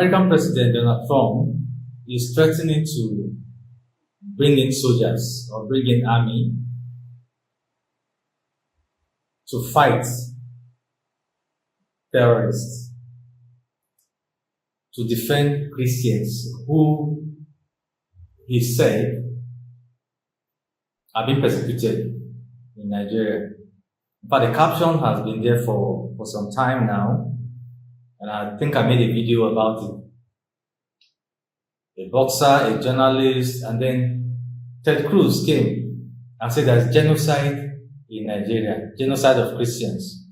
American President Donald Trump is threatening to bring in soldiers or bring in army to fight terrorists, to defend Christians who he said are being persecuted in Nigeria. But the caption has been there for some time now, and I think I made a video about it. A boxer, a journalist, and then Ted Cruz came and said there's genocide in Nigeria, genocide of Christians.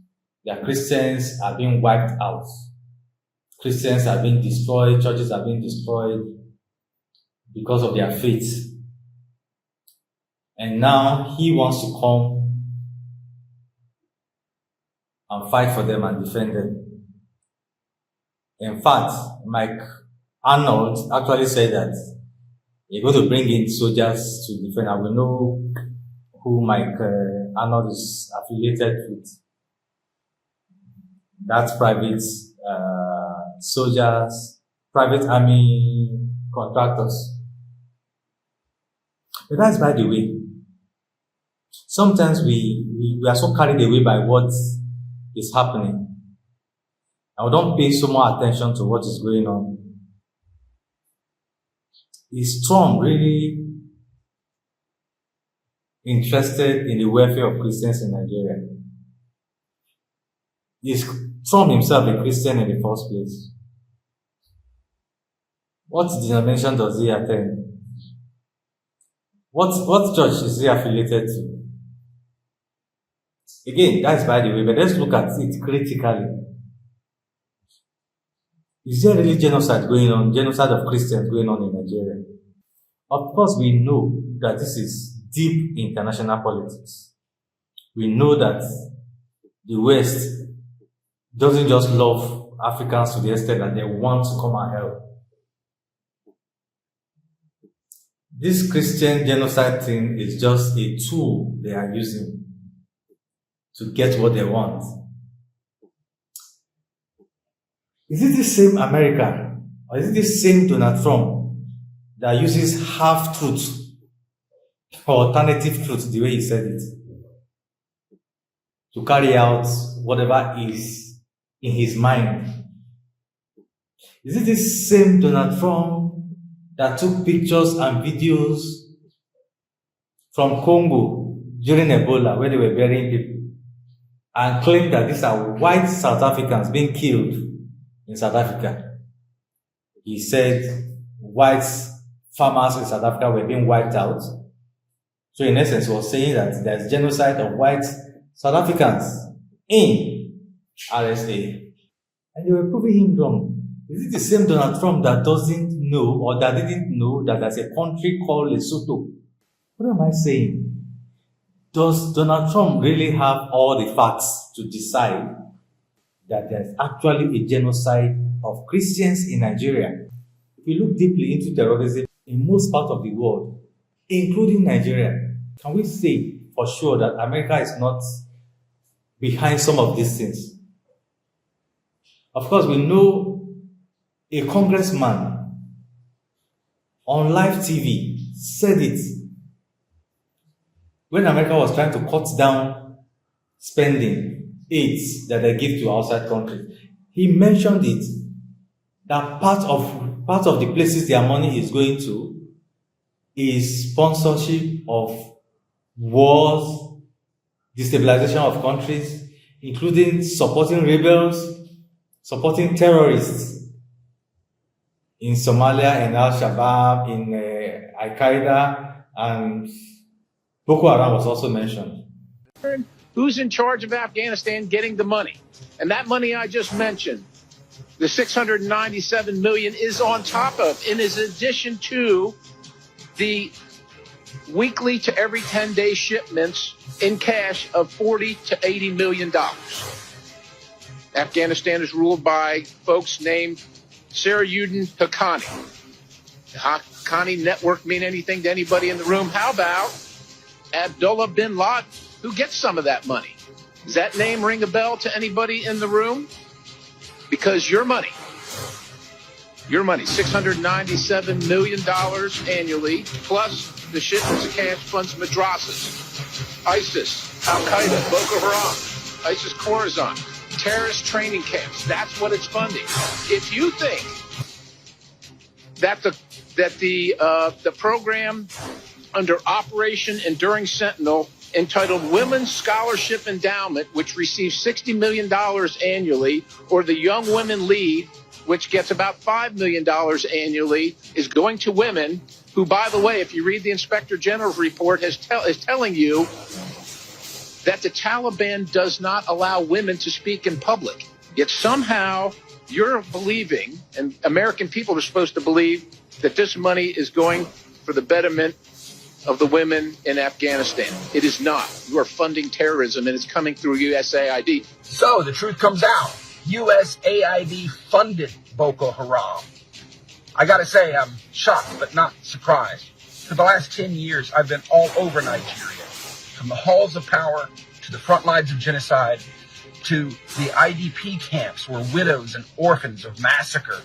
That Christians are being wiped out. Christians are being destroyed, churches are being destroyed because of their faith. And now he wants to come and fight for them and defend them. In fact, Mike Arnold actually said that he's going to bring in soldiers to defend. And we know who Mike Arnold is affiliated with. That's private soldiers, private army contractors. But that's by the way. Sometimes we are so carried away by what is happening, and we don't pay so much attention to what is going on. Is Trump really interested in the welfare of Christians in Nigeria? Is Trump himself a Christian in the first place? What denomination does he attend? What church is he affiliated to? Again, that's by the way, but let's look at it critically. Is there really genocide going on, genocide of Christians going on in Nigeria? Of course, we know that this is deep international politics. We know that the West doesn't just love Africans to the extent that they want to come and help. This Christian genocide thing is just a tool they are using to get what they want. Is it the same America, or is it the same Donald Trump that uses half-truth or alternative truth, the way he said it, to carry out whatever is in his mind? Is it the same Donald Trump that took pictures and videos from Congo during Ebola, where they were burying people, and claimed that these are white South Africans being killed in South Africa? He said white farmers in South Africa were being wiped out. So in essence, he was saying that there's genocide of white South Africans in RSA. And they were proving him wrong. Is it the same Donald Trump that doesn't know, or that didn't know, that there's a country called Lesotho? What am I saying? Does Donald Trump really have all the facts to decide that there's actually a genocide of Christians in Nigeria? If you look deeply into terrorism in most parts of the world, including Nigeria, can we say for sure that America is not behind some of these things? Of course, we know a congressman on live TV said it when America was trying to cut down spending, aids that they give to outside countries. He mentioned it, that part of the places their money is going to is sponsorship of wars, destabilization of countries, including supporting rebels, supporting terrorists in Somalia, in Al-Shabaab, in Al-Qaeda, and Boko Haram was also mentioned. Who's in charge of Afghanistan getting the money? And that money I just mentioned, the $697 million, is on top of, and is in addition to the weekly to every 10-day shipments in cash of $40 to $80 million. Afghanistan is ruled by folks named Sarayuddin Haqqani. The Haqqani network mean anything to anybody in the room? How about Abdullah bin Laden, who gets some of that money? Does that name ring a bell to anybody in the room? Because your money Your money, $697 million annually, plus the shipments of cash funds madrasas, ISIS, Al-Qaeda, Boko Haram, ISIS Khorasan, terrorist training camps. That's what it's funding. If you think that the program under Operation Enduring Sentinel entitled Women's Scholarship Endowment, which receives $60 million annually, or the Young Women Lead, which gets about $5 million annually, is going to women who, by the way, if you read the Inspector General's report, is telling you that the Taliban does not allow women to speak in public. Yet somehow you're believing, and American people are supposed to believe, that this money is going for the betterment of the women in Afghanistan. It is not. You are funding terrorism, and it's coming through USAID. So the truth comes out. USAID funded Boko Haram. I gotta say, I'm shocked but not surprised. For the last 10 years, I've been all over Nigeria, from the halls of power to the front lines of genocide to the IDP camps where widows and orphans of massacre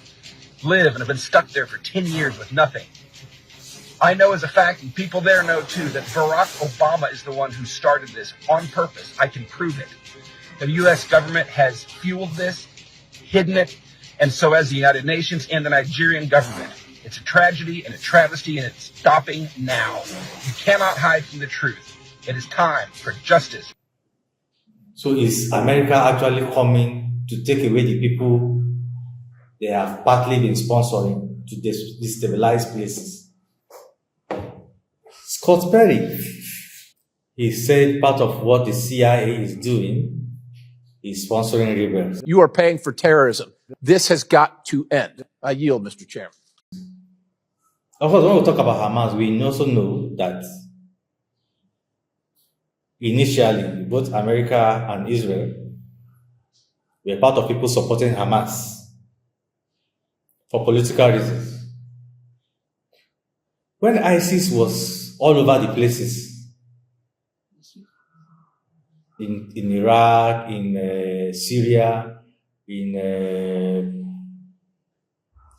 live and have been stuck there for 10 years with nothing. I know as a fact, and people there know too, that Barack Obama is the one who started this on purpose. I can prove it. The U.S. government has fueled this, hidden it, and so has the United Nations and the Nigerian government. It's a tragedy and a travesty, and it's stopping now. You cannot hide from the truth. It is time for justice. So is America actually coming to take away the people they have partly been sponsoring to destabilize places? Scott Perry, he said part of what the CIA is doing is sponsoring rebels. You are paying for terrorism. This has got to end. I yield, Mr. Chairman. Of course, when we talk about Hamas, we also know that initially both America and Israel were part of people supporting Hamas for political reasons. When ISIS was all over the places, in Iraq, in Syria, in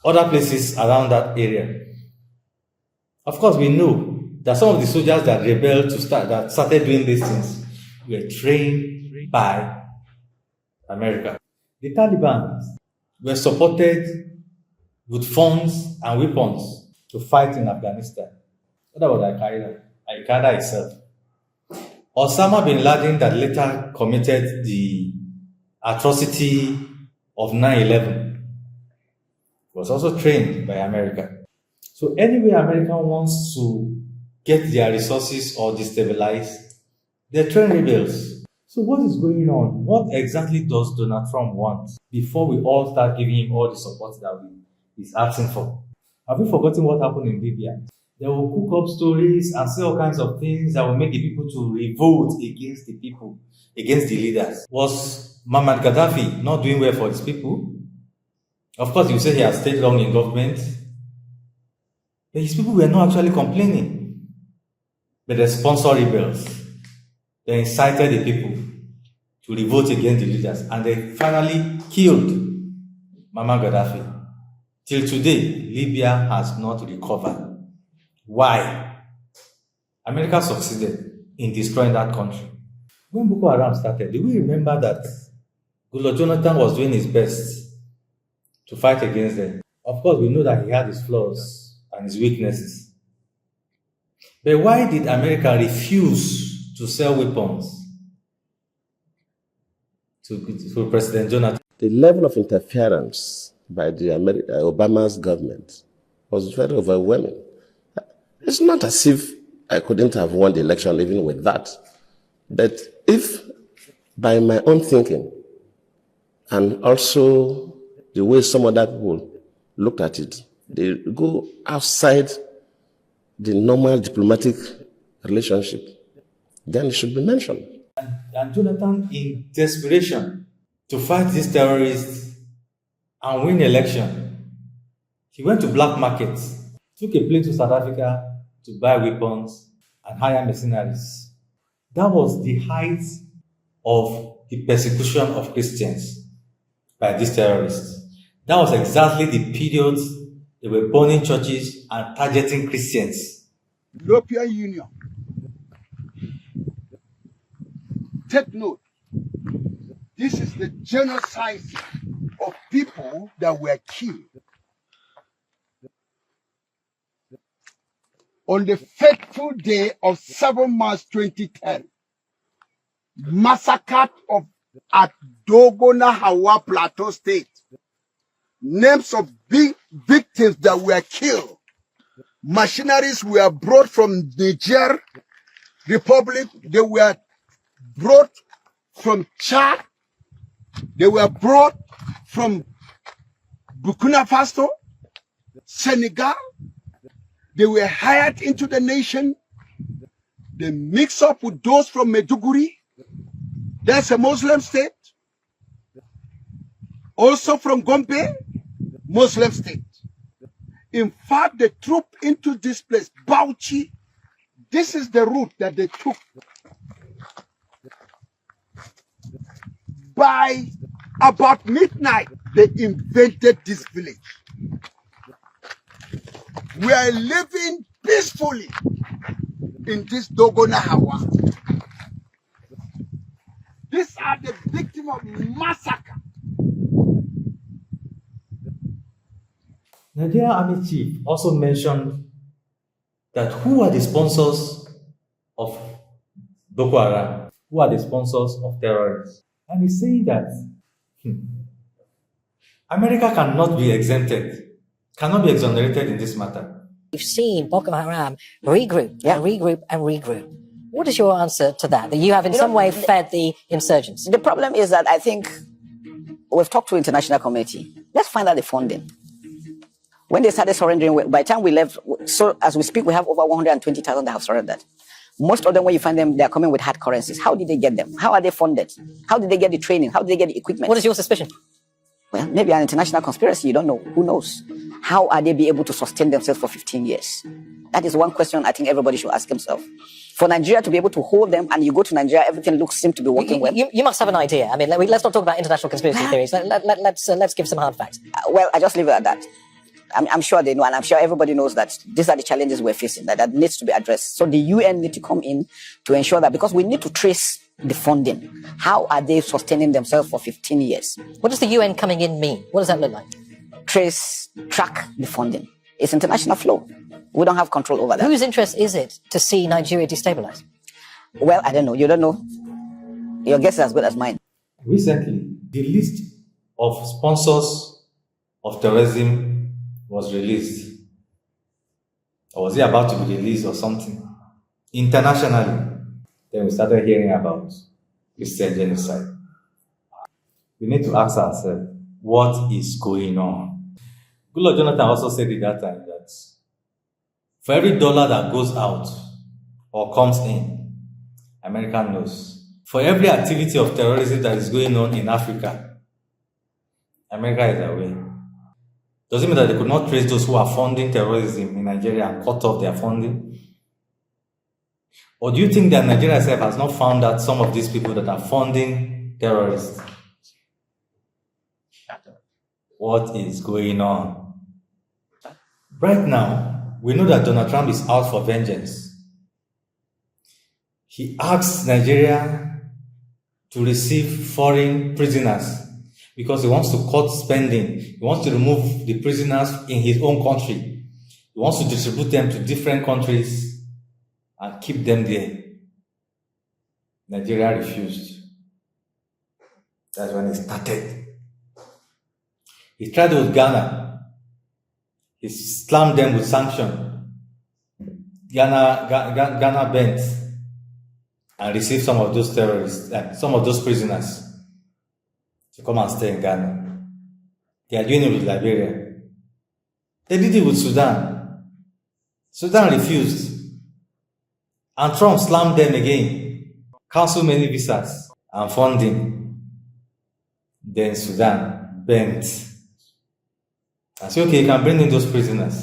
other places around that area, of course, we know that some of the soldiers that rebelled that started doing these things were trained by America. The Taliban were supported with funds and weapons to fight in Afghanistan. What about Al-Qaeda? Al-Qaeda itself. Osama bin Laden, that later committed the atrocity of 9/11, was also trained by America. So anyway America wants to get their resources or destabilize, they train rebels. So what is going on? What exactly does Donald Trump want before we all start giving him all the support that he's asking for? Have we forgotten what happened in Libya? They will cook up stories and say all kinds of things that will make the people to revolt against the people, against the leaders. Was Muammar Gaddafi not doing well for his people? Of course, you say he has stayed long in government, but his people were not actually complaining. But they sponsored rebels. They incited the people to revolt against the leaders, and they finally killed Muammar Gaddafi. Till today, Libya has not recovered. Why? America succeeded in destroying that country. When Boko Haram started, do we remember that Goodluck Jonathan was doing his best to fight against them? Of course, we know that he had his flaws and his weaknesses. But why did America refuse to sell weapons to President Jonathan? The level of interference by the Obama's government was very overwhelming. It's not as if I couldn't have won the election even with that. But if, by my own thinking, and also the way some other people looked at it, they go outside the normal diplomatic relationship, then it should be mentioned. And Jonathan, in desperation to fight these terrorists and win the election, he went to black markets, took a plane to South Africa to buy weapons and hire mercenaries. That was the height of the persecution of Christians by these terrorists. That was exactly the period they were burning churches and targeting Christians. European Union. Take note. This is the genocide of people that were killed on the fateful day of 7 March 2010. Massacre of at Dogona Hawa Plateau State. Names of big victims that were killed. Machineries were brought from Niger Republic. They were brought from Chad. They were brought from Burkina Faso, Senegal. They were hired into the nation. They mix up with those from Maiduguri. That's a Muslim state. Also from Gombe, Muslim state. In fact, they trooped into this place, Bauchi. This is the route that they took. By about midnight, they invaded this village. We are living peacefully in this Dogona Hawa. These are the victims of massacre. Nigerian Army Chief also mentioned that who are the sponsors of Boko Haram? Who are the sponsors of terrorists? And he's saying that America cannot be exempted, cannot be exonerated in this matter. We've seen Boko Haram regroup, regroup, and regroup. What is your answer to that? That you have in some way fed the insurgents? The problem is that I think we've talked to the international community. Let's find out the funding. When they started surrendering, by the time we left, so as we speak, we have over 120,000 that have surrendered. Most of them, when you find them, they're coming with hard currencies. How did they get them? How are they funded? How did they get the training? How did they get the equipment? What is your suspicion? Well, maybe an international conspiracy. You don't know. Who knows? How are they be able to sustain themselves for 15 years? That is one question I think everybody should ask himself. For Nigeria to be able to seem them, and you go to Nigeria, everything seems to be working well. You must have an idea. I mean, let's not talk about international conspiracy theories. Let's give some hard facts. Well, I just leave it at that. I'm sure they know, and I'm sure everybody knows that these are the challenges we're facing, that needs to be addressed. So the UN need to come in to ensure that, because we need to trace the funding. How are they sustaining themselves for 15 years? What does the UN coming in mean? What does that look like? Track the funding. It's international flow. We don't have control over that. Whose interest is it to see Nigeria destabilized? Well, I don't know. You don't know. Your guess is as good as mine. Recently, the list of sponsors of terrorism was released. Or was it about to be released or something? Internationally. Then we started hearing about Christian genocide. We need to ask ourselves, what is going on? Goodluck Jonathan also said at that time that for every dollar that goes out or comes in, America knows. For every activity of terrorism that is going on in Africa, America is aware. Does it mean that they could not trace those who are funding terrorism in Nigeria and cut off their funding? Or do you think that Nigeria itself has not found out some of these people that are funding terrorists? What is going on? Right now, we know that Donald Trump is out for vengeance. He asks Nigeria to receive foreign prisoners because he wants to cut spending. He wants to remove the prisoners in his own country. He wants to distribute them to different countries and keep them there. Nigeria refused. That's when it started. He tried with Ghana. He slammed them with sanction. Ghana bent and received some of those terrorists, some of those prisoners to come and stay in Ghana. They are doing it with Liberia. They did it with Sudan. Sudan refused. And Trump slammed them again. Cancelled many visas and funding. Then Sudan bent. I say, okay, you can bring in those prisoners.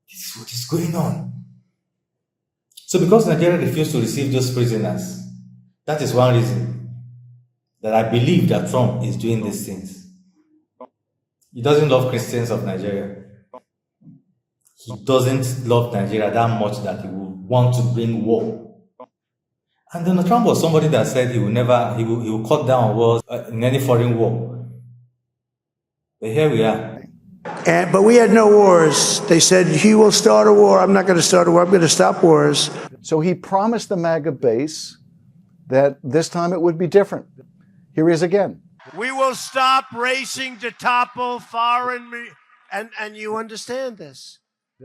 This is what is going on. So because Nigeria refused to receive those prisoners, that is one reason that I believe that Trump is doing these things. He doesn't love Christians of Nigeria. He doesn't love Nigeria that much that he would want to bring war. And Donald Trump was somebody that said he will cut down wars in any foreign war. But here we are. But we had no wars. They said, he will start a war. I'm not going to start a war. I'm going to stop wars. So he promised the MAGA base that this time it would be different. Here he is again. We will stop racing to topple foreign, and you understand this,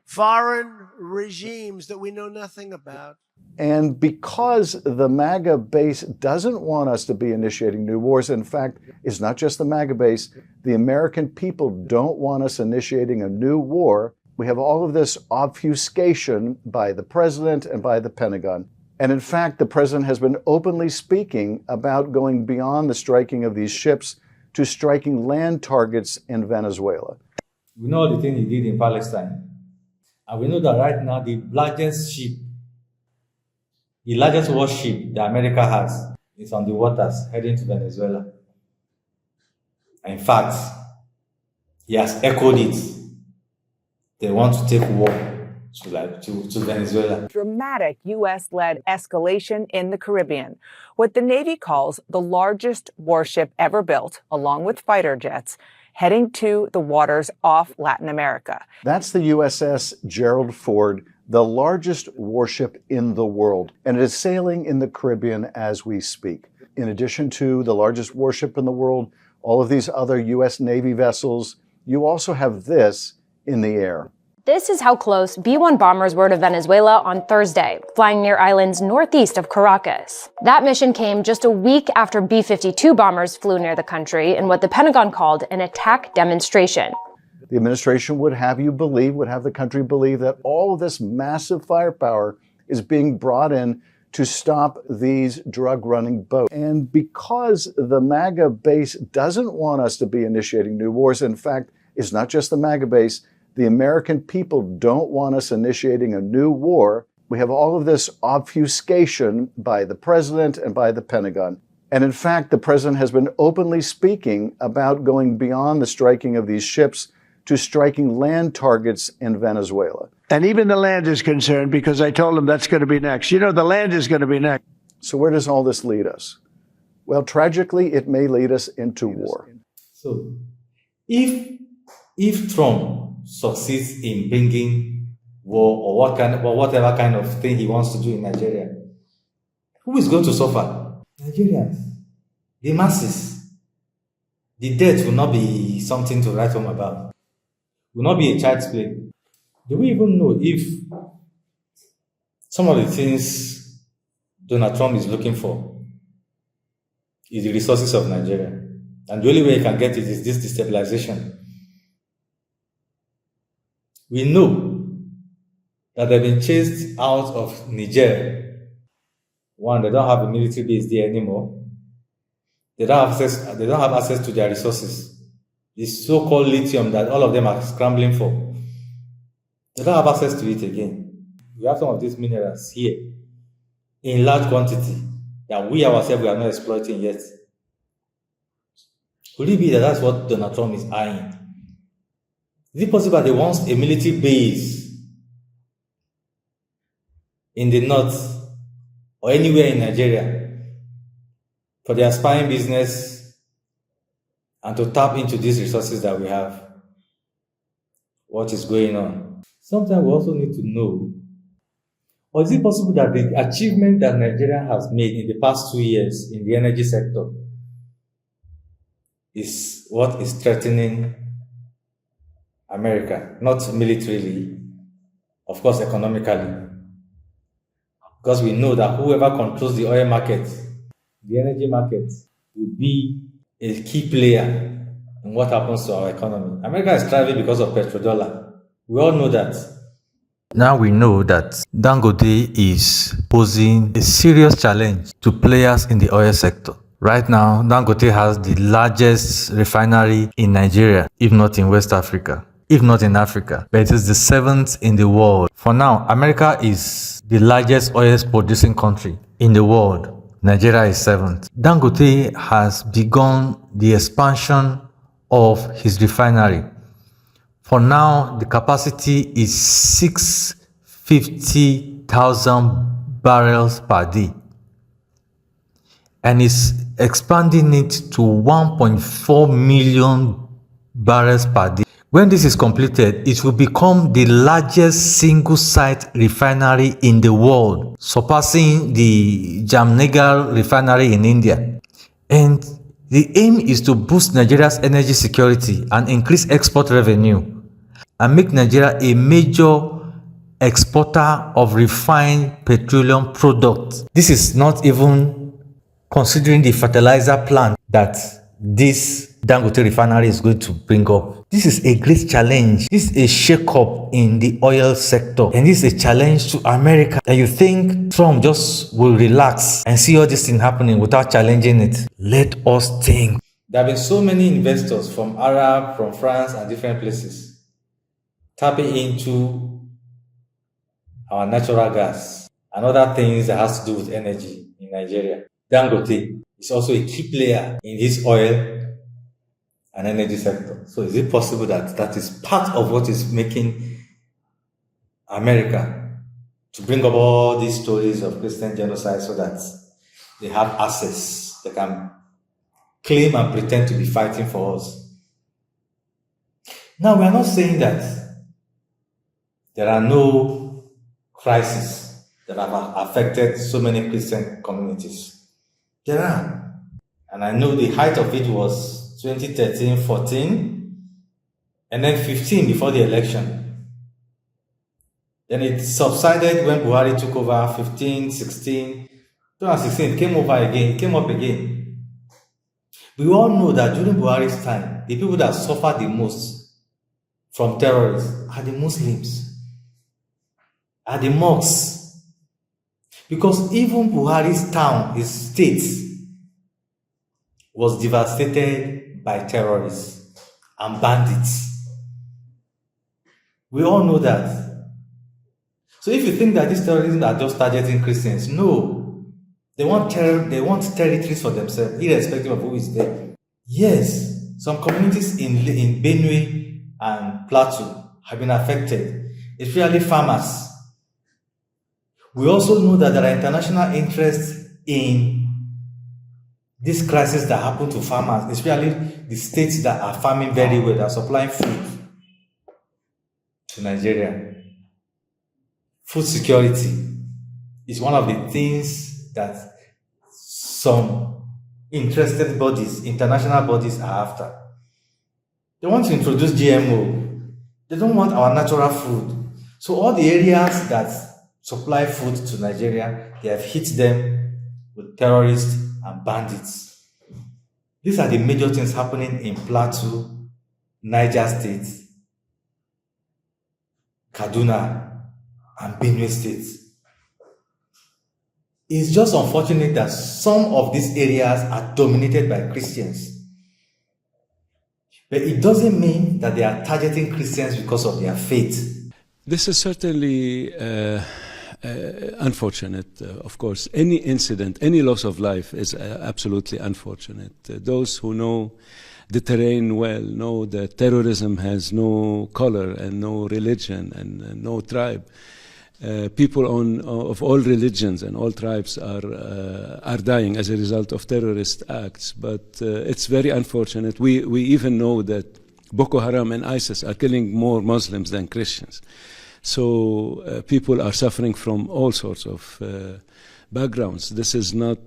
foreign regimes that we know nothing about. And because the MAGA base doesn't want us to be initiating new wars, in fact, it's not just the MAGA base, the American people don't want us initiating a new war. We have all of this obfuscation by the president and by the Pentagon. And in fact, the president has been openly speaking about going beyond the striking of these ships to striking land targets in Venezuela. We know the thing he did in Palestine. And we know that right now the largest warship that America has is on the waters heading to Venezuela. In fact, he has echoed it. They want to take war to Venezuela. Dramatic U.S.-led escalation in the Caribbean, what the Navy calls the largest warship ever built, along with fighter jets, heading to the waters off Latin America. That's the USS Gerald Ford, the largest warship in the world, and it is sailing in the Caribbean as we speak. In addition to the largest warship in the world, all of these other U.S. Navy vessels, you also have this in the air. This is how close B-1 bombers were to Venezuela on Thursday, flying near islands northeast of Caracas. That mission came just a week after B-52 bombers flew near the country in what the Pentagon called an attack demonstration. The administration would have the country believe that all of this massive firepower is being brought in to stop these drug-running boats. And because the MAGA base doesn't want us to be initiating new wars, in fact, it's not just the MAGA base, the American people don't want us initiating a new war. We have all of this obfuscation by the president and by the Pentagon. And in fact, the president has been openly speaking about going beyond the striking of these ships to striking land targets in Venezuela. And even the land is concerned because I told them that's going to be next. You know, the land is going to be next. So where does all this lead us? Well, tragically, it may lead us into war. So if Trump succeeds in bringing war or whatever kind of thing he wants to do in Nigeria, who is going to suffer? Nigerians, the masses. The death will not be something to write home about. Will not be a child's play. Do we even know if some of the things Donald Trump is looking for is the resources of Nigeria? And the only way he can get it is this destabilization. We know that they've been chased out of Niger. One, they don't have a military base there anymore. They don't have access to their resources. This so-called lithium that all of them are scrambling for. They don't have access to it again. We have some of these minerals here in large quantity that we ourselves are not exploiting yet. Could it be that that's what Donald Trump is eyeing? Is it possible that he wants a military base in the north or anywhere in Nigeria for their spying business and to tap into these resources that we have? What is going on? Sometimes we also need to know, or is it possible that the achievement that Nigeria has made in the past 2 years in the energy sector is what is threatening America, not militarily, of course economically, because we know that whoever controls the oil market, the energy market, will be a key player in what happens to our economy. America is thriving because of petrodollar. We all know that. Now we know that Dangote is posing a serious challenge to players in the oil sector. Right now, Dangote has the largest refinery in Nigeria, if not in West Africa, if not in Africa, but it is the 7th in the world. For now, America is the largest oil producing country in the world. Nigeria is 7th. Dangote has begun the expansion of his refinery. For now, the capacity is 650,000 barrels per day, and is expanding it to 1.4 million barrels per day. When this is completed, it will become the largest single-site refinery in the world, surpassing the Jamnagar refinery in India. And the aim is to boost Nigeria's energy security and increase export revenue, and make Nigeria a major exporter of refined petroleum products. This is not even considering the fertilizer plant that this Dangote refinery is going to bring up. This is a great challenge. This is a shake-up in the oil sector, and this is a challenge to America. And you think Trump just will relax and see all this thing happening without challenging it? Let us think. There have been so many investors from Arab, from France, and different places tapping into our natural gas and other things that has to do with energy in Nigeria. Dangote is also a key player in this oil and energy sector. So is it possible that that is part of what is making America to bring up all these stories of Christian genocide so that they have access, they can claim and pretend to be fighting for us? Now, we are not saying that there are no crises that have affected so many Christian communities. There are. And I know the height of it was 2013, 14, and then 15 before the election. Then it subsided when Buhari took over, 15, 16, 2016, it came up again. We all know that during Buhari's time, the people that suffered the most from terrorists are the Muslims, are the mosques. Because even Buhari's town, his state, was devastated by terrorists and bandits. We all know that. So if you think that these terrorists are just targeting Christians, no. They want territories for themselves, irrespective of who is there. Yes, some communities in Benue and Plateau have been affected, especially farmers. We also know that there are international interests in this crisis that happened to farmers, especially the states that are farming very well, that are supplying food to Nigeria. Food security is one of the things that some interested bodies, international bodies, are after. They want to introduce GMO. They don't want our natural food. So all the areas that supply food to Nigeria, they have hit them with terrorists and bandits. These are the major things happening in Plateau, Niger State, Kaduna, and Benue State. It's just unfortunate that some of these areas are dominated by Christians. But it doesn't mean that they are targeting Christians because of their faith. This is certainly unfortunate, of course. Any incident, any loss of life is absolutely unfortunate. Those who know the terrain well know that terrorism has no color and no religion and no tribe. People of all religions and all tribes are dying as a result of terrorist acts. But it's very unfortunate. We even know that Boko Haram and ISIS are killing more Muslims than Christians. So people are suffering from all sorts of backgrounds. This is not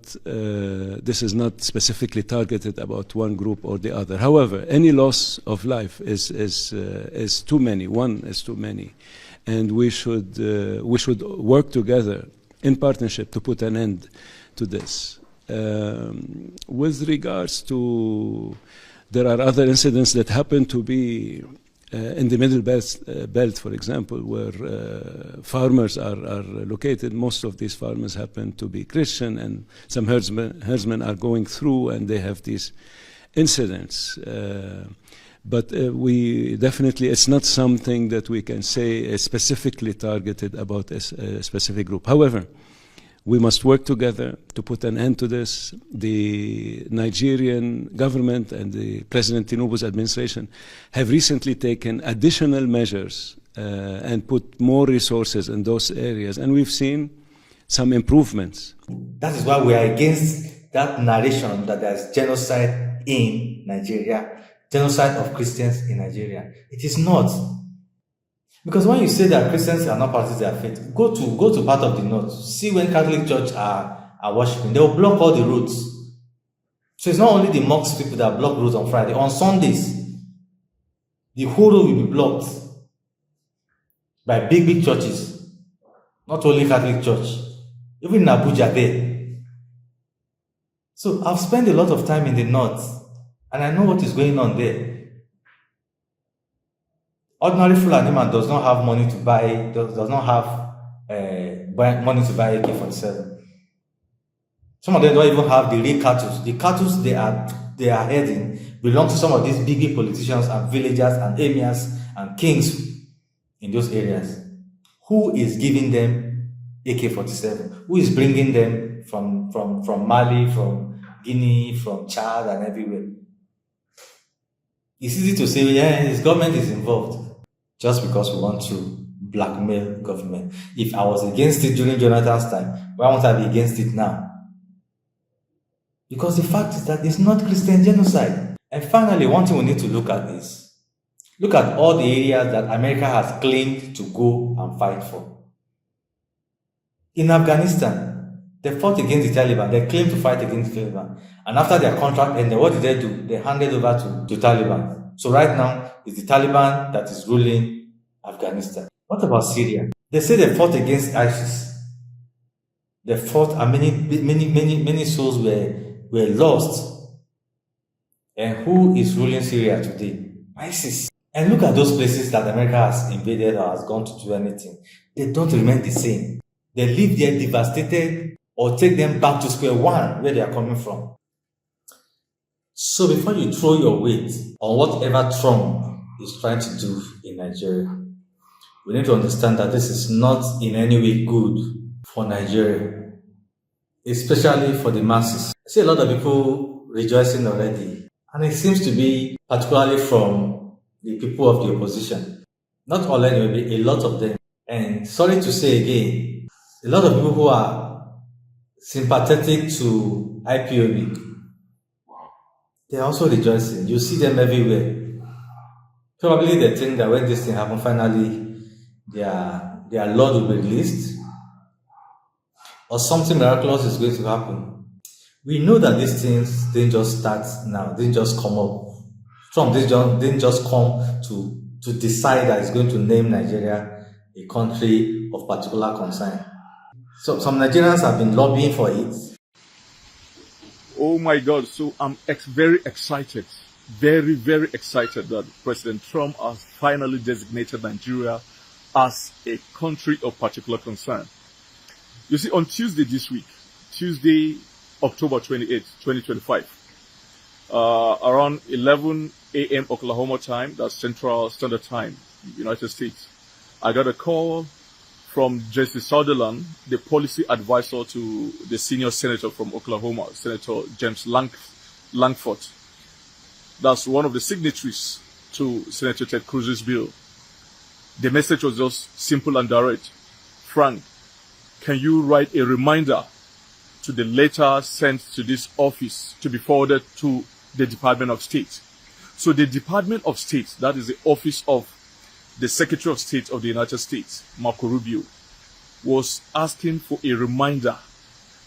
specifically targeted about one group or the other. However, any loss of life is too many. One is too many, and we should work together in partnership to put an end to this. With regards to, there are other incidents that happen to be in the Middle Belt, for example, where farmers are located. Most of these farmers happen to be Christian, and some herdsmen are going through and they have these incidents. But we definitely, it's not something that we can say is specifically targeted about a specific group. However, We must work together to put an end to this. The Nigerian government and the President Tinubu's administration have recently taken additional measures and put more resources in those areas, and we've seen some improvements. That is why we are against that narration that there's genocide in Nigeria, genocide of Christians in Nigeria. It is not. Because when you say that Christians are not practicing their faith, go to part of the north, see when Catholic Church are worshiping, they will block all the roads. So it's not only the mosque people that block roads on Friday. On Sundays, the whole road will be blocked by big churches, not only Catholic Church, even in Abuja there. So I've spent a lot of time in the north, and I know what is going on there. Ordinary Fulani man does not have money to buy, does not have money to buy AK-47. Some of them don't even have the real cattle. The cattle they are heading belong to some of these big politicians and villagers and emirs and kings in those areas. Who is giving them AK-47? Who is bringing them from Mali, from Guinea, from Chad and everywhere? It's easy to say, yeah, his government is involved. Just because we want to blackmail government. If I was against it during Jonathan's time, why won't I be against it now? Because the fact is that it's not Christian genocide. And finally, one thing we need to look at is, look at all the areas that America has claimed to go and fight for. In Afghanistan, they fought against the Taliban. They claimed to fight against the Taliban. And after their contract ended, what did they do? They handed over to Taliban. So right now, it's the Taliban that is ruling Afghanistan. What about Syria? They say they fought against ISIS. They fought, and many souls were lost. And who is ruling Syria today? ISIS. And look at those places that America has invaded or has gone to do anything. They don't remain the same. They leave there devastated or take them back to square one where they are coming from. So before you throw your weight on whatever Trump is trying to do in Nigeria, we need to understand that this is not in any way good for Nigeria, especially for the masses. I see a lot of people rejoicing already, and it seems to be particularly from the people of the opposition. Not all anyway, a lot of them. And sorry to say again, a lot of people who are sympathetic to IPOB, they are also rejoicing. You see them everywhere. Probably they think that when this thing happens, finally, their Lord will be released, or something miraculous is going to happen. We know that these things didn't just start now, didn't just come up. Trump didn't just come to decide that he's going to name Nigeria a country of particular concern. So some Nigerians have been lobbying for it. Oh my God, so I'm very excited, very, very excited that President Trump has finally designated Nigeria as a country of particular concern. You see, on Tuesday this week, Tuesday, October 28, 2025, around 11 a.m. Oklahoma time, that's Central Standard Time, United States, I got a call from Jesse Sutherland, the policy advisor to the senior senator from Oklahoma, Senator James Langford. That's one of the signatories to Senator Ted Cruz's bill. The message was just simple and direct. Frank, can you write a reminder to the letter sent to this office to be forwarded to the Department of State? So the Department of State, that is the office of the Secretary of State of the United States, Marco Rubio, was asking for a reminder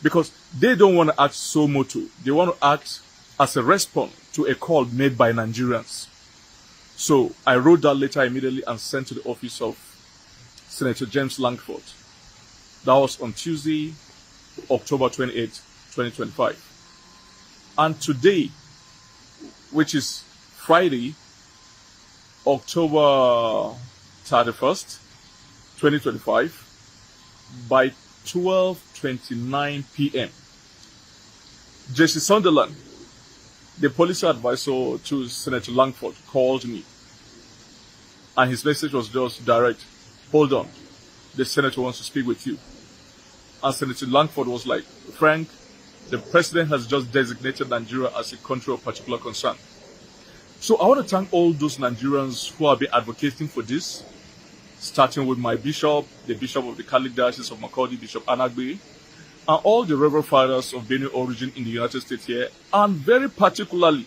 because they don't want to act so moto. They want to act as a response to a call made by Nigerians. So I wrote that letter immediately and sent to the office of Senator James Langford. That was on Tuesday, October 28, 2025. And today, which is Friday, October 31st, 2025, by 12:29 p.m., Jesse Sunderland, the policy advisor to Senator Langford, called me. And his message was just direct. Hold on. The senator wants to speak with you. And Senator Langford was like, Frank, the president has just designated Nigeria as a country of particular concern. So I want to thank all those Nigerians who have been advocating for this, starting with my bishop, the bishop of the Catholic Diocese of Makurdi, Bishop Anagbe, and all the Reverend Fathers of Benue origin in the United States here, and very particularly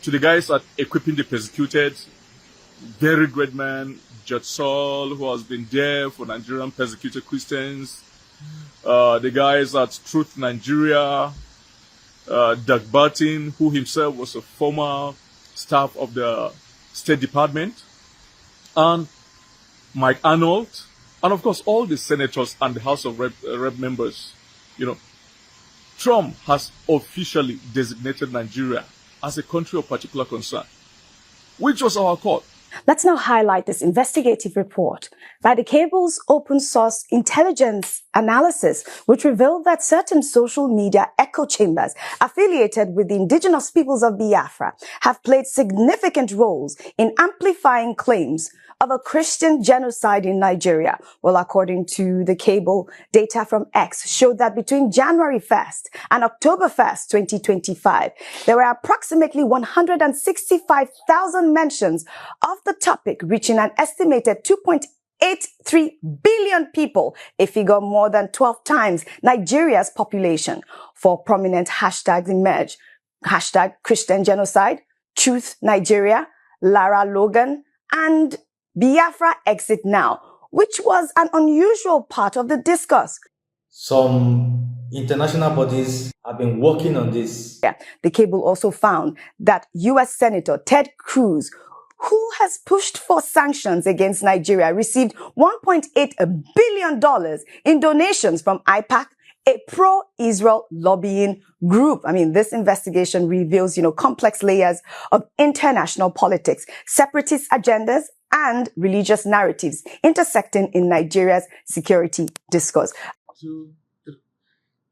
to the guys at Equipping the Persecuted, very great man, Judge Saul, who has been there for Nigerian persecuted Christians, the guys at Truth Nigeria, Doug Barton, who himself was a former staff of the State Department, and Mike Arnold, and of course all the senators and the House of Rep members. You know, Trump has officially designated Nigeria as a country of particular concern, which was our call. Let's now highlight this investigative report by the cable's open source intelligence analysis, which revealed that certain social media echo chambers affiliated with the indigenous peoples of Biafra have played significant roles in amplifying claims of a Christian genocide in Nigeria. Well, according to the cable, data from X showed that between January 1st and October 1st, 2025, there were approximately 165,000 mentions of the topic, reaching an estimated 2.83 billion people, a figure more than 12 times Nigeria's population. Four prominent hashtags emerged: hashtag Christian genocide, Truth Nigeria, Lara Logan, and Biafra exit now, which was an unusual part of the discourse. Some international bodies have been working on this. Yeah. The cable also found that U.S. Senator Ted Cruz, who has pushed for sanctions against Nigeria, received $1.8 billion in donations from IPOB, a pro-Israel lobbying group. I mean, this investigation reveals, complex layers of international politics, separatist agendas, and religious narratives intersecting in Nigeria's security discourse.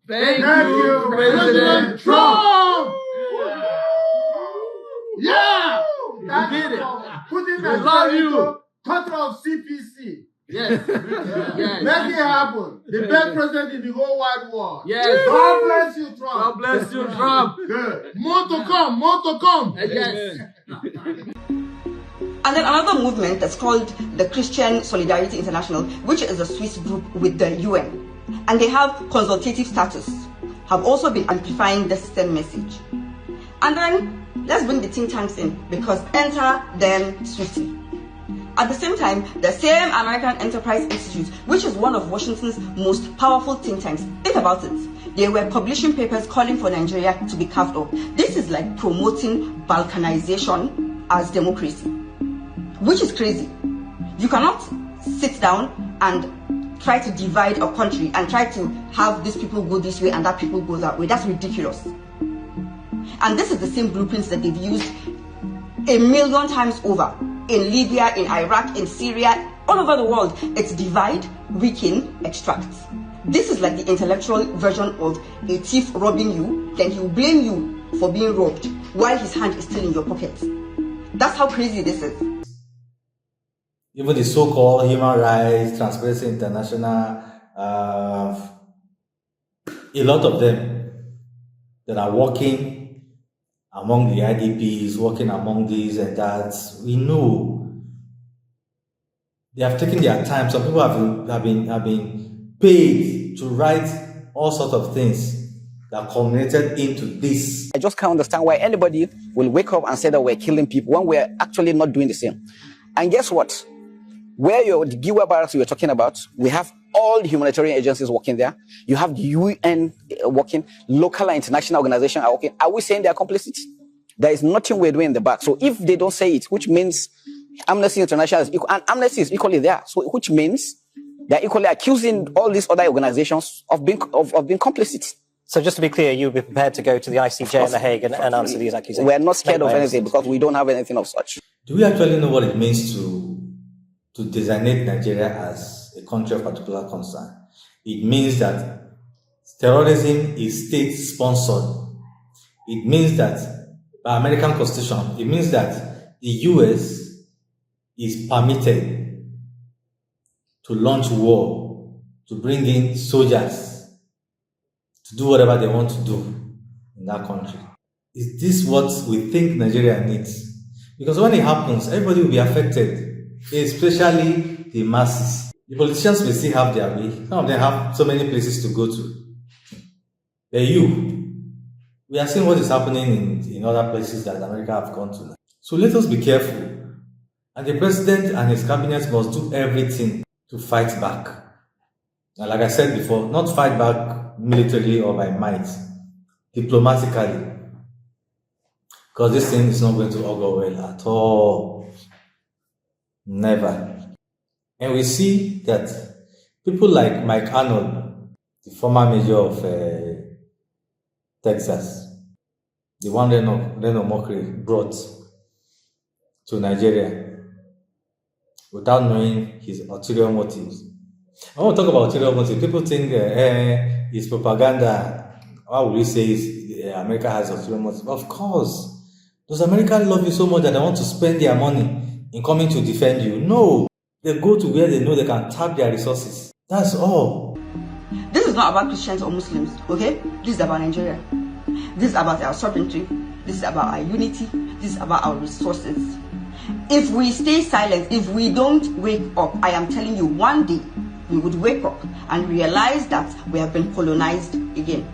Thank you, President Trump! Yeah! You did it. Putting We love you. Country of CPC. Yes. Yes. Make it happen. The best president in the whole wide world. Yes. God bless you, Trump. God bless you, Trump. Good. More to come. More to come. Yes. And then another movement that's called the Christian Solidarity International, which is a Swiss group with the UN. And they have consultative status, have also been amplifying the same message. And then let's bring the think tanks in, because enter them swiftly. At the same time, the same American Enterprise Institute, which is one of Washington's most powerful think tanks, think about it. They were publishing papers calling for Nigeria to be carved up. This is like promoting balkanization as democracy, which is crazy. You cannot sit down and try to divide a country and try to have these people go this way and that people go that way. That's ridiculous. And this is the same blueprints that they've used 1,000,000 times over in Libya, in Iraq, in Syria, all over the world. It's divide, weaken, extract. This is like the intellectual version of a thief robbing you, then he will blame you for being robbed while his hand is still in your pocket. That's how crazy this is. Even the so-called human rights, Transparency International, a lot of them that are working among the IDPs, working among these and that, we know they have taken their time. Some people have been paid to write all sorts of things that culminated into this. I just can't understand why anybody will wake up and say that we're killing people when we're actually not doing the same. And guess what? Where the Giwa barracks you were talking about, we have all the humanitarian agencies working there. You have the UN working, local and international organizations are working. Are we saying they are complicit? There is nothing we're doing in the back. So if they don't say it, which means Amnesty International is equal, and Amnesty is equally there. So which means they're equally accusing all these other organizations of being complicit. So just to be clear, you would be prepared to go to the ICJ in The Hague and answer these accusations? We're not scared of anything because we don't have anything of such. Do we actually know what it means to designate Nigeria as a country of particular concern? It means that terrorism is state-sponsored. It means that by American Constitution, it means that the US is permitted to launch war, to bring in soldiers to do whatever they want to do in that country. Is this what we think Nigeria needs? Because when it happens, everybody will be affected, especially the masses. The politicians will still have their way. Some of them have so many places to go to. But we are seeing what is happening in other places that America have gone to now. So let us be careful. And the president and his cabinet must do everything to fight back. And like I said before, not fight back militarily or by might, diplomatically. Because this thing is not going to augur well at all. Never. And we see that people like Mike Arnold, the former mayor of Texas, the one Reno Mokri brought to Nigeria without knowing his ulterior motives. I want to talk about ulterior motives. People think it's propaganda. How will you say America has ulterior motives? Of course. Does America love you so much that they want to spend their money in coming to defend you? No. They go to where they know they can tap their resources. That's all. This is not about Christians or Muslims, okay? This is about Nigeria. This is about our sovereignty. This is about our unity. This is about our resources. If we stay silent, if we don't wake up, I am telling you, one day we would wake up and realize that we have been colonized again.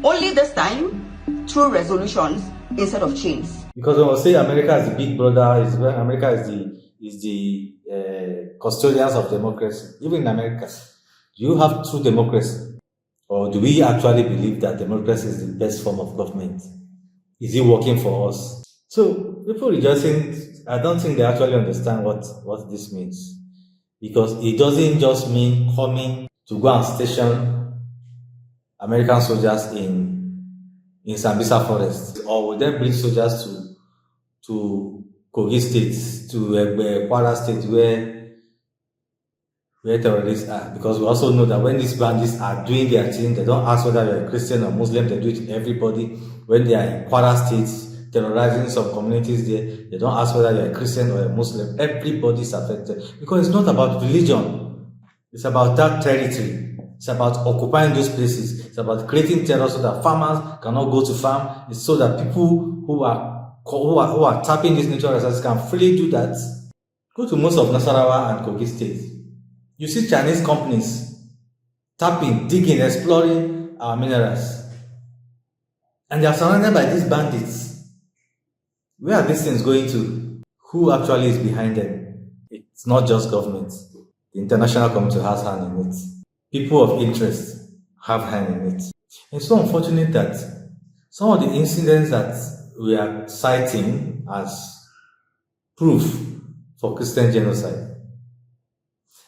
Only this time, through resolutions instead of chains. Because when we say America is the big brother, America is the custodians of democracy. Even in America, do you have true democracy? Or do we actually believe that democracy is the best form of government? Is it working for us? So people rejoicing, I don't think they actually understand what this means. Because it doesn't just mean coming to go and station American soldiers in Sambisa Forest, or will they bring soldiers to Kogi State, to Kwara State, where terrorists are? Because we also know that when these bandits are doing their thing, they don't ask whether you're a Christian or Muslim, they do it to everybody. When they are in Kwara State, terrorizing some communities there, they don't ask whether you're a Christian or a Muslim. Everybody's affected. Because it's not about religion. It's about that territory. It's about occupying those places. It's about creating terror so that farmers cannot go to farm. It's so that people who are tapping these natural resources can freely do that. Go to most of Nasarawa and Kogi State. You see Chinese companies tapping, digging, exploring our minerals. And they are surrounded by these bandits. Where are these things going to? Who actually is behind them? It's not just government. The international community has hand in it. People of interest have hand in it. It's so unfortunate that some of the incidents that we are citing as proof for Christian genocide,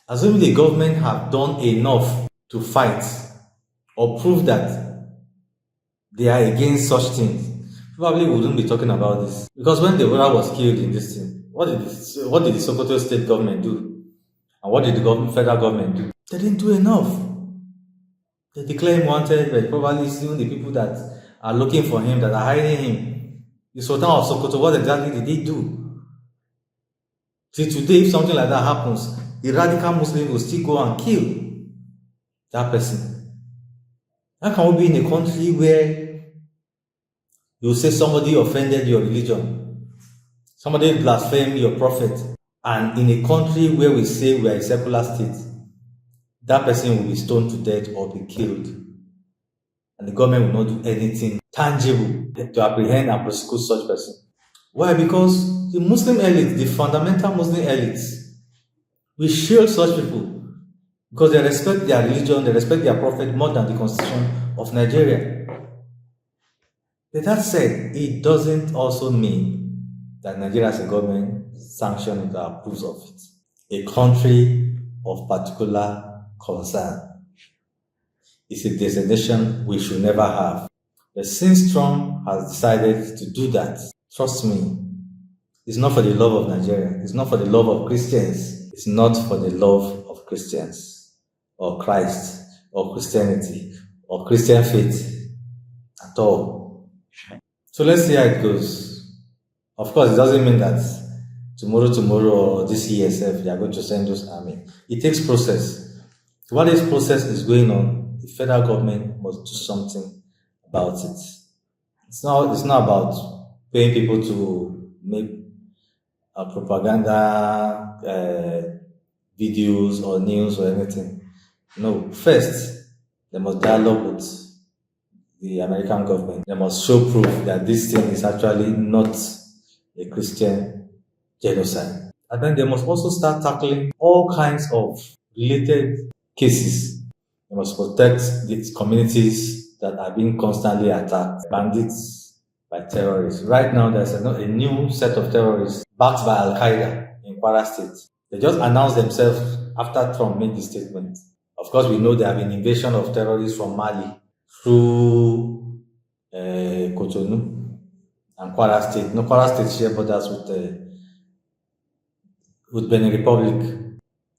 assuming the government have done enough to fight or prove that they are against such things, probably we wouldn't be talking about this. Because when the brother was killed in this thing, what did the Sokoto state government do? And what did the federal government do? They didn't do enough. They declare him wanted, but probably still the people that are looking for him, that are hiding him. The Sultan of Sokoto, what exactly did he do? See, today, if something like that happens, the radical Muslim will still go and kill that person. How can we be in a country where you say somebody offended your religion, somebody blasphemed your prophet, and in a country where we say we are a secular state, that person will be stoned to death or be killed, and the government will not do anything tangible to apprehend and prosecute such person? Why? Because the Muslim elite, the fundamental Muslim elites, we shield such people because they respect their religion, they respect their prophet more than the constitution of Nigeria. But that said, it doesn't also mean that Nigeria as a government sanctions or approves of it. A country of particular concern is a destination we should never have. But since Trump has decided to do that, trust me, it's not for the love of Nigeria, it's not for the love of Christians. It's not for the love of Christians, or Christ, or Christianity, or Christian faith at all. So let's see how it goes. Of course, it doesn't mean that tomorrow, or this year, they are going to send those army. It takes process. While this process is going on, the federal government must do something about it. It's not about paying people to make propaganda videos or news or anything. No, first, they must dialogue with the American government. They must show proof that this thing is actually not a Christian genocide. And then they must also start tackling all kinds of related cases. They must protect these communities that are being constantly attacked, bandits, by terrorists. Right now, there's a new set of terrorists backed by Al-Qaeda in Kwara State. They just announced themselves after Trump made this statement. Of course, we know there have been invasion of terrorists from Mali through Cotonou and Kwara State. No, Kwara State share borders with Benin Republic.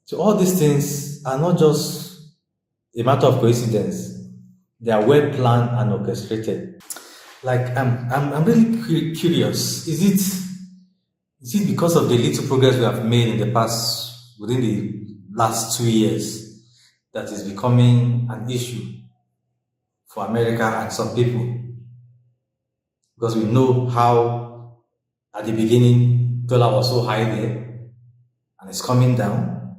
So all these things are not just a matter of coincidence. They are well planned and orchestrated. Like, I'm really curious. Is it because of the little progress we have made in the past, within the last 2 years, that is becoming an issue for America and some people? Because we know how, at the beginning, dollar was so high there, and it's coming down.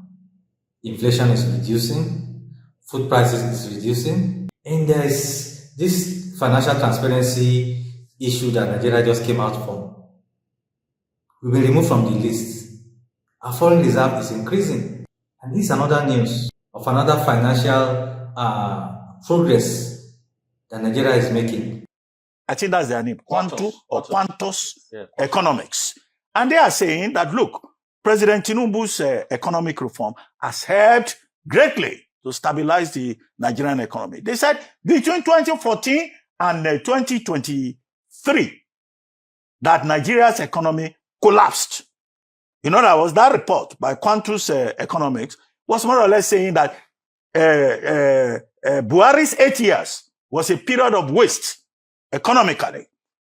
Inflation is reducing, food prices is reducing, and there is this financial transparency issue that Nigeria just came out from. We've been removed from the list. Our foreign reserve is increasing. And this is another news of another financial progress that Nigeria is making. I think that's their name, Quantus Economics. And they are saying that, look, President Tinubu's economic reform has helped greatly to stabilize the Nigerian economy. They said between 2014 and 2023, that Nigeria's economy collapsed. In other words, that report by Quantus Economics was more or less saying that Buhari's 8 years was a period of waste economically,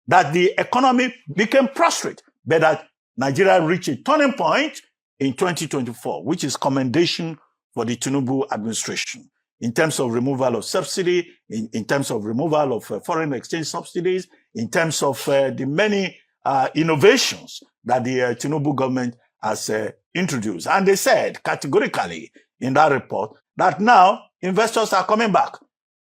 that the economy became prostrate, but that Nigeria reached a turning point in 2024, which is commendation for the Tinubu administration in terms of removal of subsidy, in terms of removal of foreign exchange subsidies, in terms of the many innovations that the Tinubu government has introduced. And they said categorically in that report that now investors are coming back.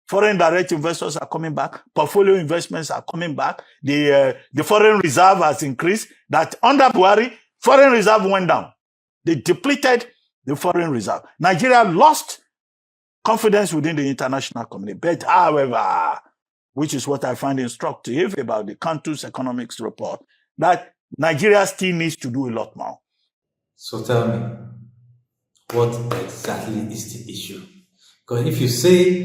Foreign direct investors are coming back. Portfolio investments are coming back. The foreign reserve has increased. That under Buhari, foreign reserve went down. They depleted the foreign reserve. Nigeria lost confidence within the international community. But however, which is what I find instructive about the Quantus Economics report, that Nigeria still needs to do a lot more. So tell me, what exactly is the issue? Because if you say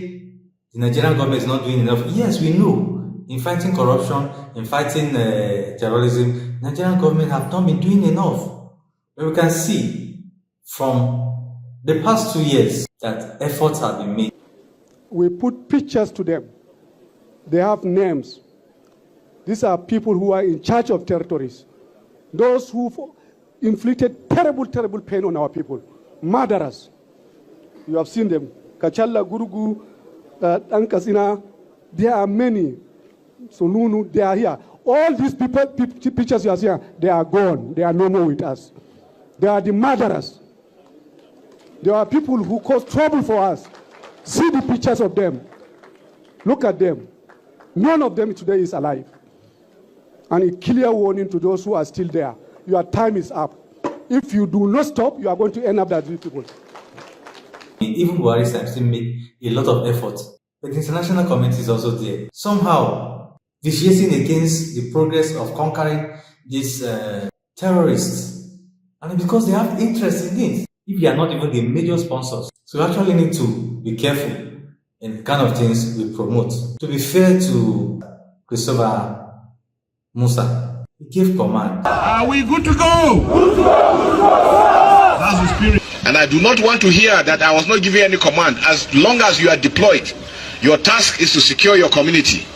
the Nigerian government is not doing enough, yes, we know. In fighting corruption, in fighting terrorism, Nigerian government have not been doing enough. But we can see from the past 2 years that efforts have been made. We put pictures to them. They have names. These are people who are in charge of territories. Those who inflicted terrible, terrible pain on our people. Murderers. You have seen them. Kachala, Gurugu, Ankasina. There are many. Solunu, they are here. All these pictures you are seeing, they are gone. They are no more with us. They are the murderers. There are people who cause trouble for us. See the pictures of them. Look at them. None of them today is alive. And a clear warning to those who are still there. Your time is up. If you do not stop, you are going to end up as these people. Even Buhari still make a lot of effort. But the international community is also there. Somehow, vitiating against the progress of conquering these terrorists. And because they have interest in it. If you are not even the major sponsors. So we actually need to be careful in the kind of things we promote. To be fair to Christopher Musa, he gave command. Are we good to go? Good to go. That's the spirit. And I do not want to hear that I was not giving any command. As long as you are deployed, your task is to secure your community.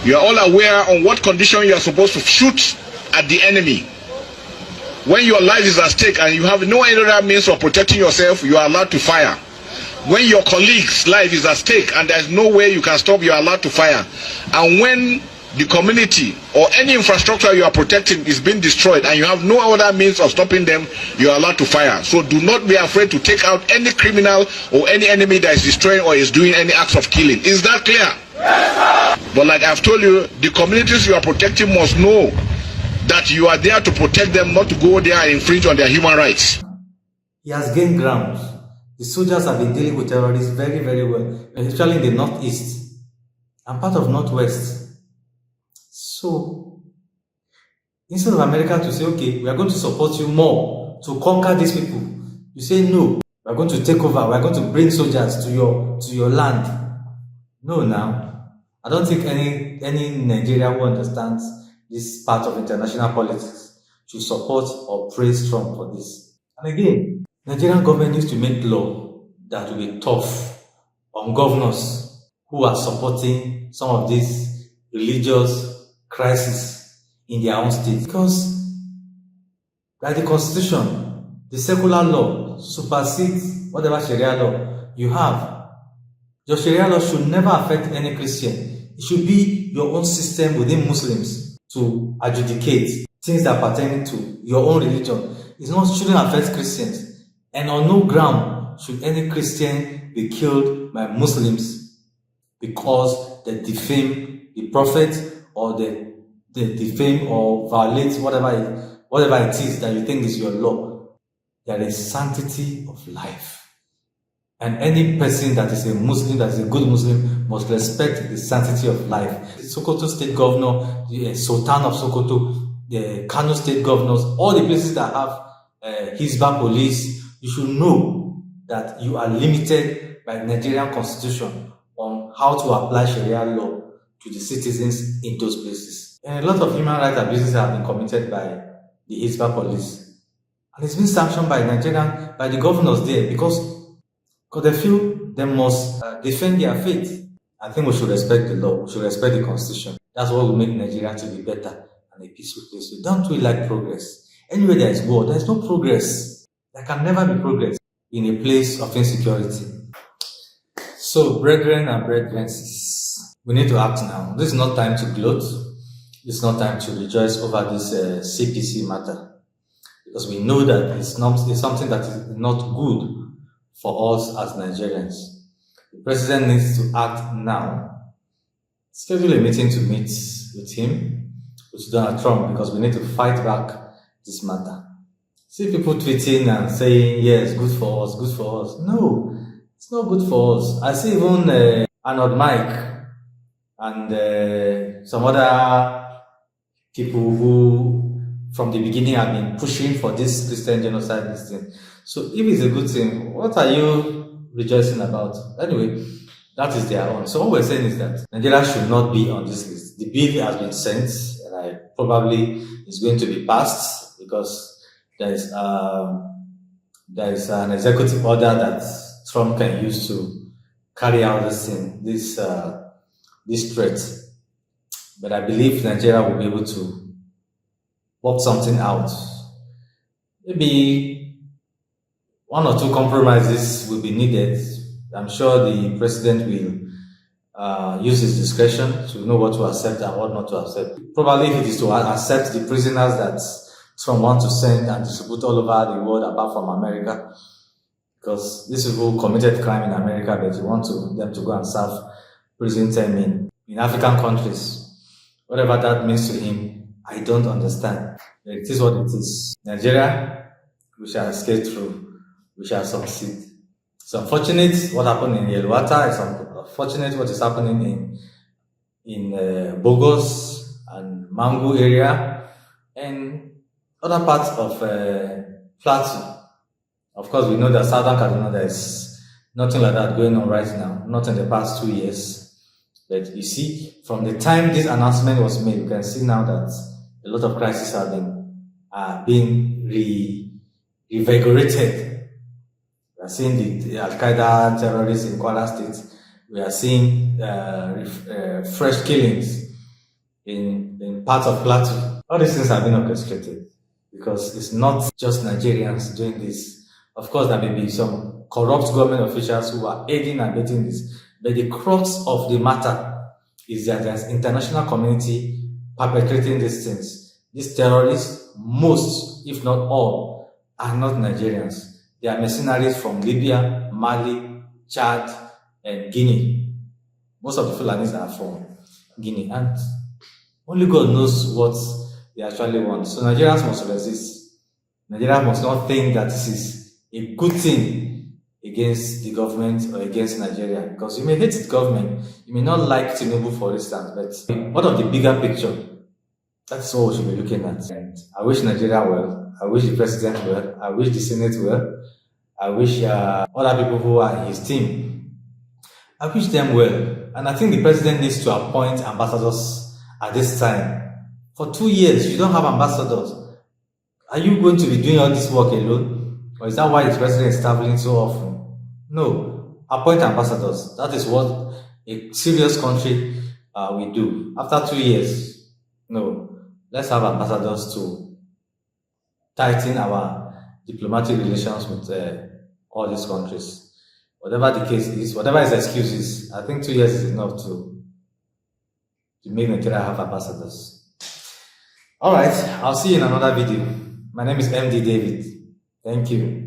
You are all aware on what condition you are supposed to shoot at the enemy. When your life is at stake and you have no other means of protecting yourself, you are allowed to fire. when your colleague's life is at stake and there's no way you can stop, you're allowed to fire. And when the community or any infrastructure you are protecting is being destroyed and you have no other means of stopping them, you are allowed to fire. So do not be afraid to take out any criminal or any enemy that is destroying or is doing any acts of killing. Is that clear? Yes, sir. But like I've told you, the communities you are protecting must know that you are there to protect them, not to go there and infringe on their human rights. He has gained ground. The soldiers have been dealing with terrorists very, very well, especially in the northeast and part of northwest. So, instead of America to say, okay, we are going to support you more to conquer these people, you say, no, we are going to take over, we are going to bring soldiers to your land. No, now, I don't think any Nigerian who understands this part of international politics should support or praise Trump for this. And again, Nigerian government needs to make law that will be tough on governors who are supporting some of these religious crisis in their own state, because by the constitution, the secular law supersedes whatever Sharia law you have. Your Sharia law should never affect any Christian. It should be your own system within Muslims to adjudicate things that pertain to your own religion. It shouldn't affect Christians, and on no ground should any Christian be killed by Muslims because they defame the prophet or they defame or violate whatever it is that you think is your law. There is sanctity of life. And any person that is a Muslim, that is a good Muslim, must respect the sanctity of life. The Sokoto State Governor, the Sultan of Sokoto, the Kano State Governors, all the places that have Hizbah police, you should know that you are limited by the Nigerian Constitution on how to apply Sharia law to the citizens in those places. And a lot of human rights abuses have been committed by the Hizbah police. And it's been sanctioned by the governors there because they feel they must defend their faith. I think we should respect the law, we should respect the Constitution. That's what will make Nigeria to be better and a peaceful place. We don't really like progress. Anywhere there is war, there is no progress. There can never be progress in a place of insecurity. So, brethren and brethren, we need to act now. This is not time to gloat. This is not time to rejoice over this CPC matter, because we know that it's something that is not good for us as Nigerians. The president needs to act now. Schedule a meeting to meet with him, with Donald Trump, because we need to fight back this matter. See people tweeting and saying, yes, good for us, good for us. No, it's not good for us. I see even Arnold Mike and some other people who from the beginning have been pushing for this Christian genocide thing. So if it's a good thing, what are you rejoicing about? Anyway, that is their own. So what we're saying is that Nigeria should not be on this list. The bill has been sent, and probably is going to be passed because there is an executive order that Trump can use to carry out this thing, this threat. But I believe Nigeria will be able to work something out. Maybe one or two compromises will be needed. I'm sure the president will use his discretion to know what to accept and what not to accept. Probably if it is to accept the prisoners that Trump wants to send and distribute all over the world apart from America, because these people committed crime in America, but you want them to go and serve prison term in African countries. Whatever that means to him, I don't understand. It is what it is. Nigeria, we shall skate through. We shall succeed. It's unfortunate what happened in Yelwata. It's unfortunate what is happening in Bogos and Mangu area and other parts of Plateau. Of course, we know that Southern Kaduna, there is nothing like that going on right now, not in the past 2 years. But you see, from the time this announcement was made, you can see now that a lot of crises are being reinvigorated. We are seeing the Al-Qaeda terrorists in Kwara State. We are seeing fresh killings in parts of Plateau. All these things have been orchestrated because it's not just Nigerians doing this. Of course, there may be some corrupt government officials who are aiding and abetting this. But the crux of the matter is that there's international community perpetrating these things. These terrorists, most, if not all, are not Nigerians. They are mercenaries from Libya, Mali, Chad, and Guinea. Most of the Fulanis are from Guinea, and only God knows what they actually want. So Nigerians must resist. Nigerians must not think that this is a good thing against the government or against Nigeria, because you may hate the government, you may not like Tinubu, for instance, but what of the bigger picture? That's all we should be looking at. And I wish Nigeria well. I wish the president well. I wish the Senate well. I wish other people who are in his team, I wish them well. And I think the president needs to appoint ambassadors at this time. For 2 years, you don't have ambassadors. Are you going to be doing all this work alone? Or is that why the president is traveling so often? No. Appoint ambassadors. That is what a serious country will do. After 2 years, no. Let's have ambassadors to tighten our diplomatic relations with all these countries. Whatever the case is, whatever his excuse is, I think 2 years is enough to make Nigeria have ambassadors. All right, I'll see you in another video. My name is MD David. Thank you.